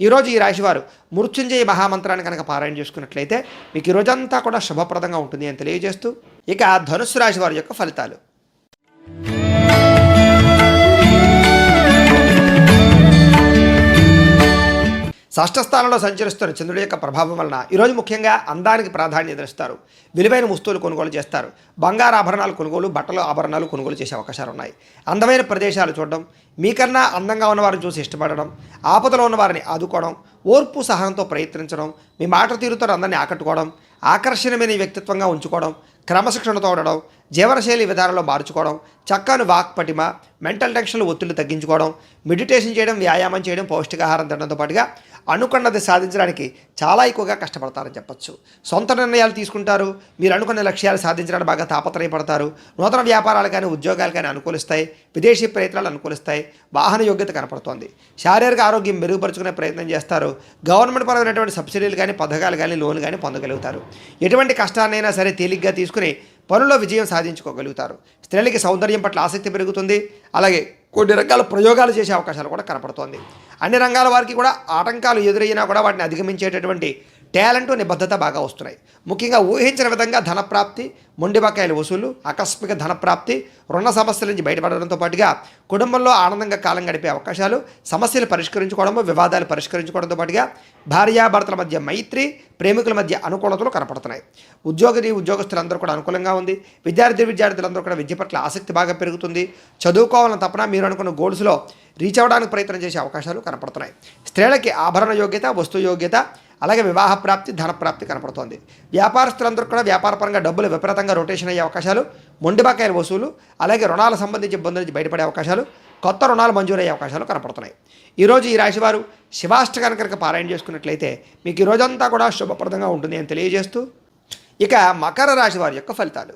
ఈరోజు ఈ రాశివారు మృత్యుంజయ మహామంత్రాన్ని కనుక పారాయణ చేసుకున్నట్లయితే మీకు ఈ రోజంతా కూడా శుభప్రదంగా ఉంటుంది అని తెలియజేస్తూ ఇక ధనుస్సు రాశి వారి యొక్క ఫలితాలు. షష్ఠ స్థానంలో సంచరిస్తున్న చంద్రుడి యొక్క ప్రభావం వలన ఈరోజు ముఖ్యంగా అందానికి ప్రాధాన్యత ఇస్తారు. విలువైన వస్తువులు కొనుగోలు చేస్తారు. బంగారు ఆభరణాలు కొనుగోలు, బట్టలు ఆభరణాలు కొనుగోలు చేసే అవకాశాలు ఉన్నాయి. అందమైన ప్రదేశాలు చూడడం, మీకన్నా అందంగా ఉన్నవారిని చూసి ఇష్టపడడం, ఆపదలో ఉన్న వారిని ఆదుకోవడం, ఓర్పు సహనంతో ప్రయత్నించడం, మీ మాట తీరుతో అందరినీ ఆకట్టుకోవడం, ఆకర్షణీయమైన వ్యక్తిత్వంగా ఉంచుకోవడం, క్రమశిక్షణతో ఉండడం, జీవనశైలి విధానంలో మార్చుకోవడం, చక్కని వాక్పటిమ, మెంటల్ టెన్షన్లు ఒత్తిళ్లు తగ్గించుకోవడం, మెడిటేషన్ చేయడం, వ్యాయామం చేయడం, పౌష్టికాహారం తినడంతో పాటుగా అనుకున్నది సాధించడానికి చాలా ఎక్కువగా కష్టపడతారని చెప్పొచ్చు. సొంత నిర్ణయాలు తీసుకుంటారు. మీరు అనుకున్న లక్ష్యాలు సాధించడానికి బాగా తాపత్రయపడతారు. నూతన వ్యాపారాలు కానీ ఉద్యోగాలు కానీ అనుకూలిస్తాయి. విదేశీ ప్రయత్నాలు అనుకూలిస్తాయి. వాహన యోగ్యత కనపడుతోంది. శారీరక ఆరోగ్యం మెరుగుపరుచుకునే ప్రయత్నం చేస్తారు. గవర్నమెంట్ పరమైనటువంటి సబ్సిడీలు కానీ, పథకాలు కానీ, లోన్లు కానీ పొందగలుగుతారు. ఎటువంటి కష్టాన్నైనా సరే తేలిగ్గా తీసుకుని పనుల్లో విజయం సాధించుకోగలుగుతారు. స్త్రీలకి సౌందర్యం పట్ల ఆసక్తి పెరుగుతుంది. అలాగే కొన్ని రకాల ప్రయోగాలు చేసే అవకాశాలు కూడా కనపడుతోంది. అన్ని రంగాల వారికి కూడా ఆటంకాలు ఎదురైనా కూడా వాటిని అధిగమించేటటువంటి టాలెంట్, నిబద్ధత బాగా వస్తున్నాయి. ముఖ్యంగా ఊహించిన విధంగా ధనప్రాప్తి, మొండి బకాయిల వసూలు, ఆకస్మిక ధనప్రాప్తి, రుణ సమస్యల నుంచి బయటపడడంతో పాటుగా కుటుంబంలో ఆనందంగా కాలం గడిపే అవకాశాలు, సమస్యలు పరిష్కరించుకోవడము, వివాదాలు పరిష్కరించుకోవడంతో పాటుగా భార్యాభర్తల మధ్య మైత్రి, ప్రేమికుల మధ్య అనుకూలతలు కనపడుతున్నాయి. ఉద్యోగస్తులందరూ కూడా అనుకూలంగా ఉంది. విద్యార్థులందరూ కూడా విద్య పట్ల ఆసక్తి బాగా పెరుగుతుంది. చదువుకోవాలని తపన మీరు అనుకున్న గోల్స్లో రీచ్ అవ్వడానికి ప్రయత్నం చేసే అవకాశాలు కనపడుతున్నాయి. స్త్రీలకి ఆభరణ యోగ్యత, వస్తు యోగ్యత, అలాగే వివాహ ప్రాప్తి, ధనప్రాప్తి కనపడుతోంది. వ్యాపారస్తులందరూ కూడా వ్యాపారపరంగా డబ్బులు విపరీతంగా రొటేషన్ అయ్యే అవకాశాలు, మొండి బకాయిల వసూలు, అలాగే రుణాలకు సంబంధించి ఇబ్బందుల నుంచి బయటపడే అవకాశాలు, కొత్త రుణాలు మంజూరయ్యే అవకాశాలు కనపడుతున్నాయి. ఈరోజు ఈ రాశివారు శివాష్టకాన్ని కనుక పారాయణ చేసుకున్నట్లయితే మీకు ఈ రోజంతా కూడా శుభప్రదంగా ఉంటుంది అని తెలియజేస్తూ, ఇక మకర రాశి వారి యొక్క ఫలితాలు.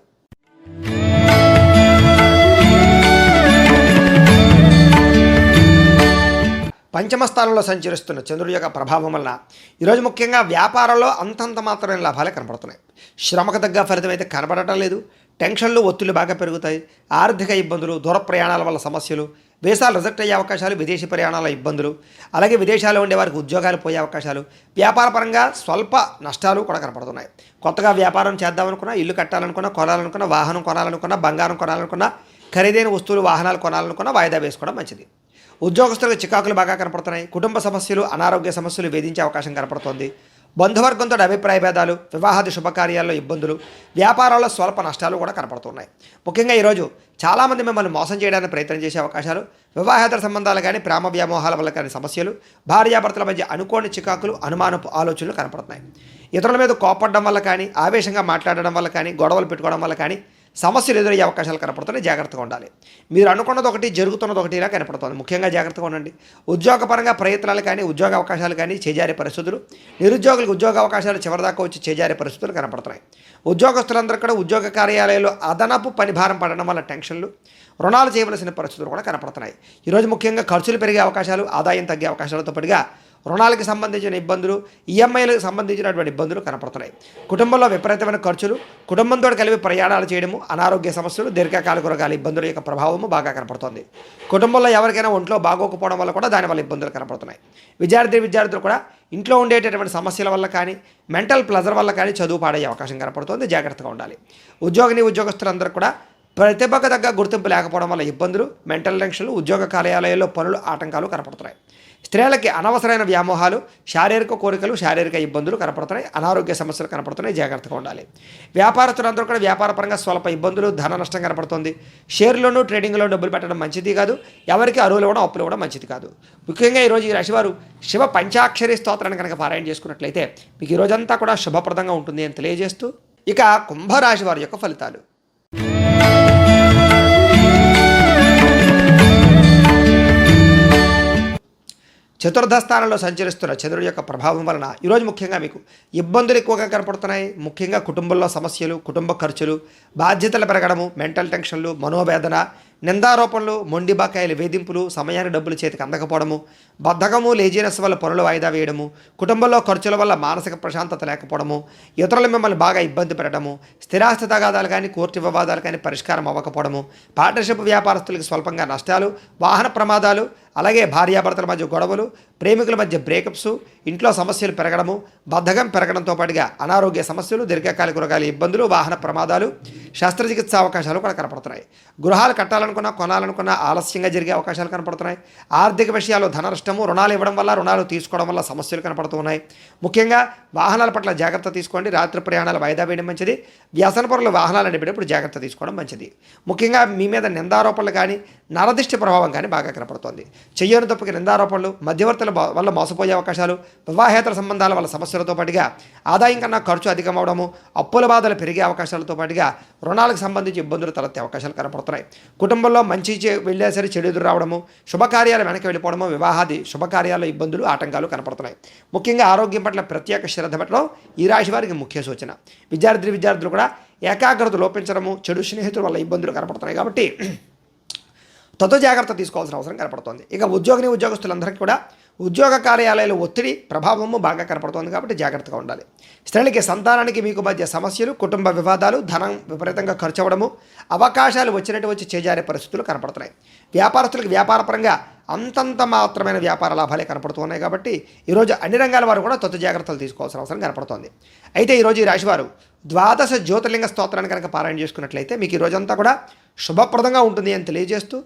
పంచమ స్థానంలో సంచరిస్తున్న చంద్రుడి యొక్క ప్రభావం వలన ఈరోజు ముఖ్యంగా వ్యాపారంలో అంతంత మాత్రమే లాభాలే కనపడుతున్నాయి. శ్రమకు తగ్గ ఫలితం అయితే కనపడటం లేదు. టెన్షన్లు, ఒత్తిళ్లు బాగా పెరుగుతాయి. ఆర్థిక ఇబ్బందులు, దూర ప్రయాణాల వల్ల సమస్యలు, వీసాలు రిజెక్ట్ అయ్యే అవకాశాలు, విదేశీ ప్రయాణాల ఇబ్బందులు, అలాగే విదేశాల్లో ఉండే వారికి ఉద్యోగాలు పోయే అవకాశాలు, వ్యాపారపరంగా స్వల్ప నష్టాలు కూడా కనపడుతున్నాయి. కొత్తగా వ్యాపారం చేద్దామనుకున్నా, ఇల్లు కట్టాలనుకున్నా, కొనాలనుకున్నా, వాహనం కొనాలనుకున్నా, బంగారం కొనాలనుకున్నా, ఖరీదైన వస్తువులు, వాహనాలు కొనాలనుకున్నా వాయిదా వేసుకోవడం మంచిది. ఉద్యోగస్తులకు చికాకులు బాగా కనపడుతున్నాయి. కుటుంబ సమస్యలు, అనారోగ్య సమస్యలు వేధించే అవకాశం కనపడుతోంది. బంధువర్గంతో అభిప్రాయ భేదాలు, వివాహాది శుభకార్యాల్లో ఇబ్బందులు, వ్యాపారాల్లో స్వల్ప నష్టాలు కూడా కనపడుతున్నాయి. ముఖ్యంగా ఈరోజు చాలామంది మిమ్మల్ని మోసం చేయడానికి ప్రయత్నం చేసే అవకాశాలు, వివాహేతర సంబంధాలు కానీ, ప్రేమ వ్యామోహాల వల్ల కానీ సమస్యలు, భార్యాభర్తల మధ్య అనుకోని చికాకులు, అనుమానపు ఆలోచనలు కనపడుతున్నాయి. ఇతరుల మీద కోపడడం వల్ల కానీ, ఆవేశంగా మాట్లాడడం వల్ల కానీ, గొడవలు పెట్టుకోవడం వల్ల కానీ సమస్యలు ఎదురయ్యే అవకాశాలు కనపడుతున్నాయి. జాగ్రత్తగా ఉండాలి. మీరు అనుకున్నది ఒకటి, జరుగుతున్నది ఒకటిలా కనపడుతుంది. ముఖ్యంగా జాగ్రత్తగా ఉండండి. ఉద్యోగపరంగా ప్రయత్నాలు కానీ, ఉద్యోగ అవకాశాలు కానీ చేజారే పరిస్థితులు, నిరుద్యోగులకు ఉద్యోగ అవకాశాలు చివరిదాకా వచ్చి చేజారే పరిస్థితులు కనపడుతున్నాయి. ఉద్యోగస్తులందరూ కూడా ఉద్యోగ కార్యాలయాల్లో అదనపు పనిభారం పడడం వల్ల టెన్షన్లు, రుణాలు చేయవలసిన పరిస్థితులు కూడా కనపడుతున్నాయి. ఈరోజు ముఖ్యంగా ఖర్చులు పెరిగే అవకాశాలు, ఆదాయం తగ్గే అవకాశాలతో పాటుగా రుణాలకు సంబంధించిన ఇబ్బందులు, ఈఎంఐలకు సంబంధించినటువంటి ఇబ్బందులు కనపడుతున్నాయి. కుటుంబంలో విపరీతమైన ఖర్చులు, కుటుంబంతో కలిపి ప్రయాణాలు చేయడము, అనారోగ్య సమస్యలు, దీర్ఘకాలిక రోగాల ఇబ్బందుల యొక్క ప్రభావము బాగా కనపడుతుంది. కుటుంబంలో ఎవరికైనా ఒంట్లో బాగోకపోవడం వల్ల కూడా దానివల్ల ఇబ్బందులు కనపడుతున్నాయి. విద్యార్థులు కూడా ఇంట్లో ఉండేటటువంటి సమస్యల వల్ల కానీ, మెంటల్ ప్లెజర్ వల్ల కానీ చదువు పాడయ్యే అవకాశం కనపడుతుంది. జాగ్రత్తగా ఉండాలి. ఉద్యోగస్తులందరూ కూడా ప్రతిభకు తగ్గ గుర్తింపు లేకపోవడం వల్ల ఇబ్బందులు, మెంటల్ టెన్షన్లు, ఉద్యోగ కార్యాలయాల్లో పనులు, ఆటంకాలు కనపడుతున్నాయి. స్త్రీలకి అనవసరమైన వ్యామోహాలు, శారీరక కోరికలు, శారీరక ఇబ్బందులు కనపడుతున్నాయి. అనారోగ్య సమస్యలు కనపడుతున్నాయి. జాగ్రత్తగా ఉండాలి. వ్యాపారస్తులందరూ కూడా వ్యాపారపరంగా స్వల్ప ఇబ్బందులు, ధన నష్టం కనపడుతుంది. షేర్లోనూ, ట్రేడింగ్లో డబ్బులు పెట్టడం మంచిది కాదు. ఎవరికి అరువులు ఇవ్వడం, అప్పులు ఇవ్వడం మంచిది కాదు. ముఖ్యంగా ఈరోజు ఈ రాశివారు శివ పంచాక్షరి స్తోత్రాన్ని కనుక పారాయణ చేసుకున్నట్లయితే మీకు ఈ రోజంతా కూడా శుభప్రదంగా ఉంటుంది అని తెలియజేస్తూ, ఇక కుంభరాశి వారి యొక్క ఫలితాలు. చతుర్థ స్థానంలో సంచరిస్తున్న చంద్రుడి యొక్క ప్రభావం వలన ఈరోజు ముఖ్యంగా మీకు ఇబ్బందులు ఎక్కువగా కనపడుతున్నాయి. ముఖ్యంగా కుటుంబంలో సమస్యలు, కుటుంబ ఖర్చులు, బాధ్యతలు పెరగడము, మెంటల్ టెన్షన్లు, మనోవేదన, నిందారోపణలు, మొండి బకాయిల వేధింపులు, సమయానికి డబ్బులు చేతికి అందకపోవడము, బద్ధకము, లేజినెస్ వల్ల పనులు వాయిదా వేయడము, కుటుంబంలో ఖర్చుల వల్ల మానసిక ప్రశాంతత లేకపోవడము, ఇతరులు మిమ్మల్ని బాగా ఇబ్బంది పెట్టడము, స్థిరాస్తి తగాదాలు కానీ, కోర్టు వివాదాలు కానీ పరిష్కారం అవ్వకపోవడము, పార్ట్నర్షిప్ వ్యాపారస్తులకు స్వల్పంగా నష్టాలు, వాహన ప్రమాదాలు, అలాగే భార్యాభర్తల మధ్య గొడవలు, ప్రేమికుల మధ్య బ్రేకప్స్, ఇంట్లో సమస్యలు పెరగడము, బద్ధకం పెరగడంతో పాటుగా అనారోగ్య సమస్యలు, దీర్ఘకాలిక రోగాల ఇబ్బందులు, వాహన ప్రమాదాలు, శస్త్రచికిత్స అవకాశాలు కూడా కనపడుతున్నాయి. గృహాలు కట్టాలనుకున్నా, కొనాలనుకున్నా ఆలస్యంగా జరిగే అవకాశాలు కనపడుతున్నాయి. ఆర్థిక విషయాల్లో ధన నష్టము, రుణాలు ఇవ్వడం వల్ల, రుణాలు తీసుకోవడం వల్ల సమస్యలు కనపడుతున్నాయి. ముఖ్యంగా వాహనాల పట్ల జాగ్రత్త తీసుకోండి. రాత్రి ప్రయాణాలు వాయిదా వేయడం మంచిది. వ్యసన పరుల వాహనాలు నడిపేటప్పుడు జాగ్రత్త తీసుకోవడం మంచిది. ముఖ్యంగా మీ మీద నిందారోపణలు కానీ నరదిష్టి ప్రభావం కానీ బాగా కనపడుతోంది. చెయ్యని తప్పుకి నిందారోపణలు, మధ్యవర్తుల వల్ల మోసపోయే అవకాశాలు, వివాహేతర సంబంధాల వల్ల సమస్యలతో పాటుగా ఆదాయం కన్నా ఖర్చు అధికమవడము, అప్పుల బాధలు పెరిగే అవకాశాలతో పాటుగా రుణాలకు సంబంధించి ఇబ్బందులు తలెత్తే అవకాశాలు కనపడుతున్నాయి. కుటుంబంలో మంచి వెళ్ళేసరి చెడు ఎదురు రావడము, శుభకార్యాలు వెనక్కి వెళ్ళిపోవడము, వివాహాది శుభకార్యాల ఇబ్బందులు ఆటంకాలు కనపడుతున్నాయి. ముఖ్యంగా ఆరోగ్యం పట్ల ప్రత్యేక శ్రద్ధ పెట్టడం ఈ రాశి వారికి ముఖ్య సూచన. విద్యార్థులు కూడా ఏకాగ్రత లోపించడము, చెడు స్నేహితుల వల్ల ఇబ్బందులు కనపడుతున్నాయి కాబట్టి తతో జాగ్రత్త తీసుకోవాల్సిన అవసరం కనపడుతోంది. ఇక ఉద్యోగస్తులందరికీ కూడా ఉద్యోగ కార్యాలయాల ఒత్తిడి ప్రభావము బాగా కనపడుతోంది కాబట్టి జాగ్రత్తగా ఉండాలి. స్త్రీలకి సంతానానికి మీకు మధ్య సమస్యలు, కుటుంబ వివాదాలు, ధనం విపరీతంగా ఖర్చు అవ్వడము, అవకాశాలు వచ్చినట్టు వచ్చి చేజారే పరిస్థితులు కనపడుతున్నాయి. వ్యాపారస్తులకు వ్యాపారపరంగా అంతంత మాత్రమైన వ్యాపార లాభాలే కనపడుతున్నాయి కాబట్టి ఈరోజు అన్ని రంగాల వారు కూడా తొత్తు జాగ్రత్తలు తీసుకోవాల్సిన అవసరం కనపడుతోంది. అయితే ఈరోజు ఈ రాశివారు ద్వాదశ జ్యోతిర్లింగ స్తోత్రాన్ని కనుక పారాయణ చేసుకున్నట్లయితే మీకు ఈ రోజంతా కూడా శుభప్రదంగా ఉంటుంది అని తెలియజేస్తూ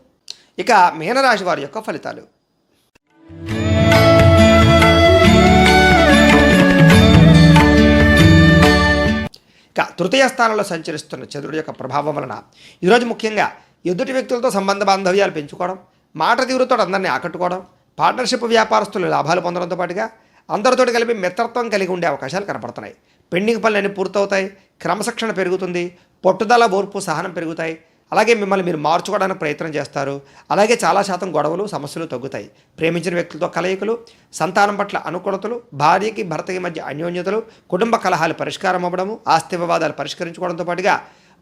ఇక మీనరాశి వారి యొక్క ఫలితాలు. ఇక తృతీయ స్థానంలో సంచరిస్తున్న చంద్రుడి యొక్క ప్రభావం వలన ఈరోజు ముఖ్యంగా ఎదుటి వ్యక్తులతో సంబంధ బాంధవ్యాలు పెంచుకోవడం, మాట తీరుతో అందరినీ ఆకట్టుకోవడం, పార్ట్నర్షిప్ వ్యాపారస్తులు లాభాలు పొందడంతో పాటుగా అందరితో కలిపి మిత్రత్వం కలిగి ఉండే అవకాశాలు కనపడుతున్నాయి. పెండింగ్ పనులన్నీ పూర్తవుతాయి, క్రమశిక్షణ పెరుగుతుంది, పట్టుదల, ఓర్పు, సహనం పెరుగుతాయి. అలాగే మిమ్మల్ని మీరు మార్చుకోవడానికి ప్రయత్నం చేస్తారు. అలాగే చాలా శాతం గొడవలు, సమస్యలు తగ్గుతాయి. ప్రేమించిన వ్యక్తులతో కలయికలు, సంతానం పట్ల అనుకూలతలు, భార్యకి భర్తకి మధ్య అన్యోన్యతలు, కుటుంబ కలహాలు పరిష్కారం అవ్వడము, ఆస్తి వివాదాలు పరిష్కరించుకోవడంతో పాటుగా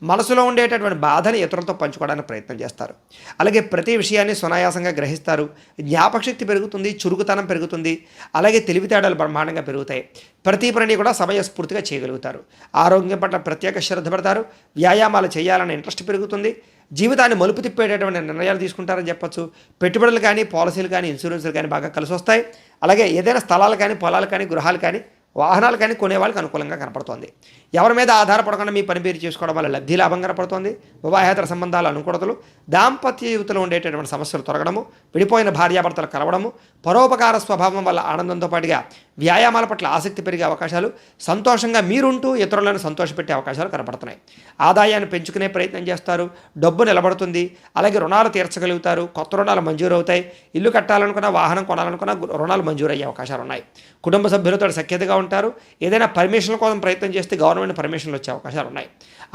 మనసులో ఉండేటటువంటి బాధని ఇతరులతో పంచుకోవడానికి ప్రయత్నం చేస్తారు. అలాగే ప్రతి విషయాన్ని సునాయాసంగా గ్రహిస్తారు. జ్ఞాపకశక్తి పెరుగుతుంది, చురుకుతనం పెరుగుతుంది. అలాగే తెలివితేటలు బ్రహ్మాండంగా పెరుగుతాయి. ప్రతి పనిని కూడా సమయస్ఫూర్తిగా చేయగలుగుతారు. ఆరోగ్యం పట్ల ప్రత్యేక శ్రద్ధ పెడతారు. వ్యాయామాలు చేయాలనే ఇంట్రెస్ట్ పెరుగుతుంది. జీవితాన్ని మలుపు తిప్పేటటువంటి నిర్ణయాలు తీసుకుంటారని చెప్పొచ్చు. పెట్టుబడులు కానీ, పాలసీలు కానీ, ఇన్సూరెన్స్లు కానీ బాగా కలిసి వస్తాయి. అలాగే ఏదైనా స్థలాలు కానీ, పొలాలు కానీ, గృహాలు కానీ, వాహనాలు కానీ కొనే వాళ్ళకి అనుకూలంగా కనపడుతోంది. ఎవరి మీద ఆధారపడకుండా మీ పనిపేరు చేసుకోవడం వల్ల లబ్ధి లాభం కనపడుతోంది. వివాహేతర సంబంధాలు అనుకూలతలు, దాంపత్య జీవితంలో ఉండేటటువంటి సమస్యలు తొలగడము, విడిపోయిన భార్యాభర్తలు కలవడము, పరోపకార స్వభావం వల్ల ఆనందంతో పాటుగా వ్యాయామాల పట్ల ఆసక్తి పెరిగే అవకాశాలు, సంతోషంగా మీరుంటూ ఇతరులను సంతోషపెట్టే అవకాశాలు కనపడుతున్నాయి. ఆదాయాన్ని పెంచుకునే ప్రయత్నం చేస్తారు. డబ్బు నిలబడుతుంది. అలాగే రుణాలు తీర్చగలుగుతారు. కొత్త రుణాలు మంజూరు అవుతాయి. ఇల్లు కట్టాలనుకున్నా, వాహనం కొనాలనుకున్నా రుణాలు మంజూరు అయ్యే అవకాశాలు ఉన్నాయి. కుటుంబ సభ్యులతో సఖ్యతగా ఉంటారు. ఏదైనా పర్మిషన్ల కోసం ప్రయత్నం చేస్తే గవర్నమెంట్ పర్మిషన్లు వచ్చే అవకాశాలు ఉన్నాయి.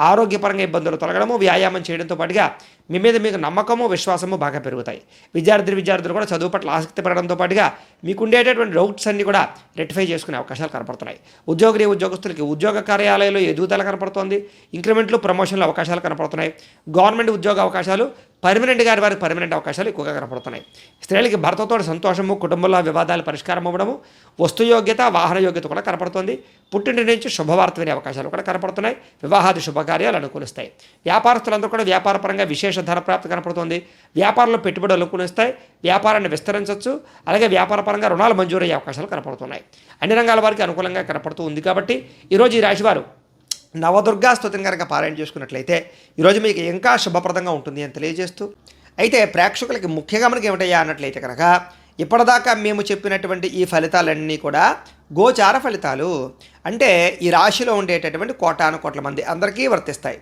ఆరోగ్యపరంగా ఇబ్బందులు తొలగడము, వ్యాయామం చేయడంతో పాటుగా మీ మీద మీకు నమ్మకము, విశ్వాసము బాగా పెరుగుతాయి. విద్యార్థులు కూడా చదువు పట్ల ఆసక్తి పెరగడంతో పాటుగా మీకు ఉండేటటువంటి డౌట్స్ అన్నీ కూడా రెక్టిఫై చేసుకునే అవకాశాలు కనపడుతున్నాయి. ఉద్యోగస్తులకి ఉద్యోగ కార్యాలయాల్లో ఎదుగుదల కనపడుతోంది. ఇంక్రిమెంట్లు, ప్రమోషన్ల అవకాశాలు కనపడుతున్నాయి. గవర్నమెంట్ ఉద్యోగ అవకాశాలు వారికి పర్మనెంట్ అవకాశాలు ఎక్కువగా కనపడుతున్నాయి. స్త్రీలకి భర్తతో సంతోషము, కుటుంబంలో వివాదాలు పరిష్కారం అవ్వడము, వస్తుయోగ్యత, వాహన యోగ్యత కూడా కనపడుతుంది. పుట్టింటి నుంచి శుభవార్త వినే అవకాశాలు కూడా కనపడుతున్నాయి. వివాహాది శుభకార్యాలు అనుకూలిస్తాయి. వ్యాపారస్తులందరూ కూడా వ్యాపారపరంగా విశేష ధనప్రాప్తి కనపడుతుంది. వ్యాపారంలో పెట్టుబడులు అనుకూలిస్తాయి. వ్యాపారాన్ని విస్తరించవచ్చు. అలాగే వ్యాపారపరంగా రుణాలు మంజూరయ్యే అవకాశాలు కనపడుతున్నాయి. అన్ని రంగాల వారికి అనుకూలంగా కనపడుతూ ఉంది కాబట్టి ఈరోజు ఈ రాశివారు నవదుర్గా స్తుతిని కనుక పారాయణ చేసుకున్నట్లయితే ఈరోజు మీకు ఇంకా శుభప్రదంగా ఉంటుంది అని తెలియజేస్తూ, అయితే ప్రేక్షకులకి ముఖ్యంగా మనకి ఏమిటయ్యా అన్నట్లయితే కనుక ఇప్పటిదాకా మేము చెప్పినటువంటి ఈ ఫలితాలన్నీ కూడా గోచార ఫలితాలు. అంటే ఈ రాశిలో ఉండేటటువంటి కోటాను కోట్ల మంది అందరికీ వర్తిస్తాయి.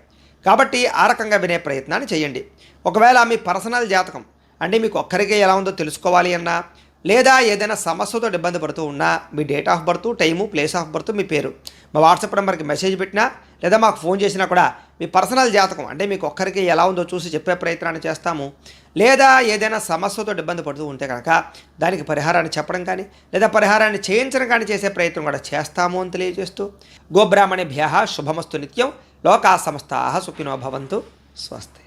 కాబట్టి ఆ రకంగా వినే ప్రయత్నాన్ని చేయండి. ఒకవేళ మీ పర్సనల్ జాతకం అంటే మీకు ఒక్కరికే ఎలా ఉందో తెలుసుకోవాలి అన్నా, లేదా ఏదైనా సమస్యతో ఇబ్బంది పడుతూ ఉన్నా మీ date of birth, time, place of birth, మీ పేరు మా వాట్సాప్ నెంబర్కి మెసేజ్ పెట్టినా లేదా మాకు ఫోన్ చేసినా కూడా మీ పర్సనల్ జాతకం అంటే మీకు ఒక్కరికి ఎలా ఉందో చూసి చెప్పే ప్రయత్నాన్ని చేస్తాము. లేదా ఏదైనా సమస్యతో ఇబ్బంది పడుతూ ఉంటే కనుక దానికి పరిహారాన్ని చెప్పడం కానీ లేదా పరిహారాన్ని చేయించడం కానీ చేసే ప్రయత్నం కూడా చేస్తాము అని తెలియజేస్తూ, గోబ్రాహ్మణేభ్యః శుభమస్తు నిత్యం. లోకా సమస్తాః సుఖినో భవంతు. స్వస్తి.